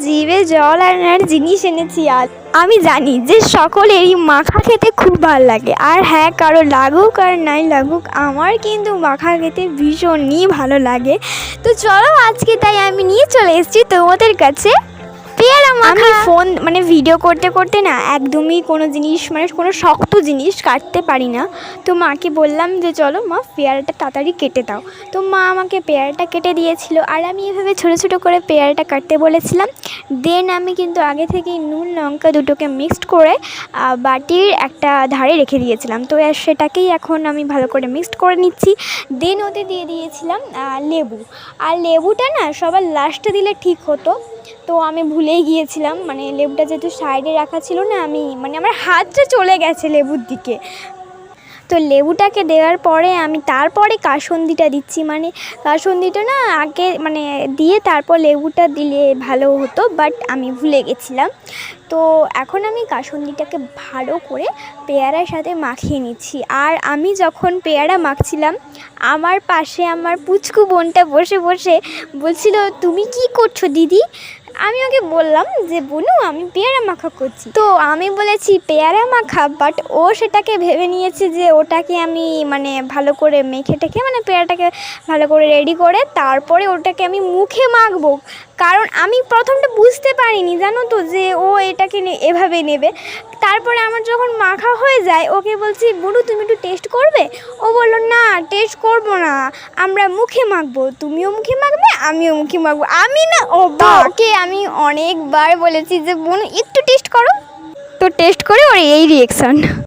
জিভে জল আনার জিনিস এনেছি আজ। আমি জানি যে সকলেরই মাখা খেতে খুব ভালো লাগে, আর হ্যাঁ, কারো লাগুক আর নাই লাগুক, আমার কিন্তু মাখা খেতে ভীষণই ভালো লাগে। তো চলো আজকে তাই আমি নিয়ে চলে এসেছি তোমাদের কাছে পেয়ারা মাখা। আমি ফোন ভিডিও করতে করতে না একদমই কোনো জিনিস কোনো শক্ত জিনিস কাটতে পারি না। তো মাকে বললাম যে চলো মা, পেয়ারাটা তাড়াতাড়ি কেটে দাও। তো মা আমাকে পেয়ারাটা কেটে দিয়েছিল, আর আমি এভাবে ছোটো ছোটো করে পেয়ারাটা কাটতে বলেছিলাম। দেন আমি কিন্তু আগে থেকেই নুন লঙ্কা দুটোকে মিক্সড করে বাটির একটা ধারে রেখে দিয়েছিলাম। তো সেটাকেই এখন আমি ভালো করে মিক্সড করে নিচ্ছি। দেন ওতে দিয়ে দিয়েছিলাম লেবু। আর লেবুটা না সবার লাস্টে দিলে ঠিক হতো, তো আমি ভুলেই গিয়েছিলাম। লেবুটা যেহেতু সাইডে রাখা ছিল না, আমি আমার হাতটা চলে গেছে লেবুর দিকে। তো লেবুটাকে দেওয়ার পরে আমি তারপরে কাসুন্দিটা দিচ্ছি। কাসুন্দিটা না আগে দিয়ে তারপর লেবুটা দিলে ভালো হতো, বাট আমি ভুলে গেছিলাম। তো এখন আমি কাসুন্দিটাকে ভালো করে পেয়ারার সাথে মাখিয়ে নিচ্ছি। আর আমি যখন পেয়ারা মাখছিলাম, আমার পাশে আমার পুচকু বোনটা বসে বসে বলছিল, তুমি কি করছো দিদি? আমি ওকে বললাম যে বোনু, আমি পেয়ারা মাখা করছি। তো আমি বলেছি পেয়ারা মাখা, বাট ও সেটাকে ভেবে নিয়েছে যে ওটাকে আমি ভালো করে মেখে টেখে পেয়ারাটাকে ভালো করে রেডি করে তারপরে ওটাকে আমি মুখে মাখবো। কারণ আমি প্রথমটা বুঝতে পারিনি, জানো তো, যে ও এটাকে এভাবে নেবে। তারপরে আমার যখন মাখা হয়ে যায়, ওকে বলছি বুনু তুমি একটু টেস্ট করবে? ও বললো না, টেস্ট করবো না, আমরা মুখে মাখবো, তুমিও মুখে মাখবে আমিও মুখে মাখবো। আমি না ওকে আমি অনেকবার বলেছি যে বোন একটু টেস্ট করো, তো টেস্ট করে ওর এই রিয়েকশন।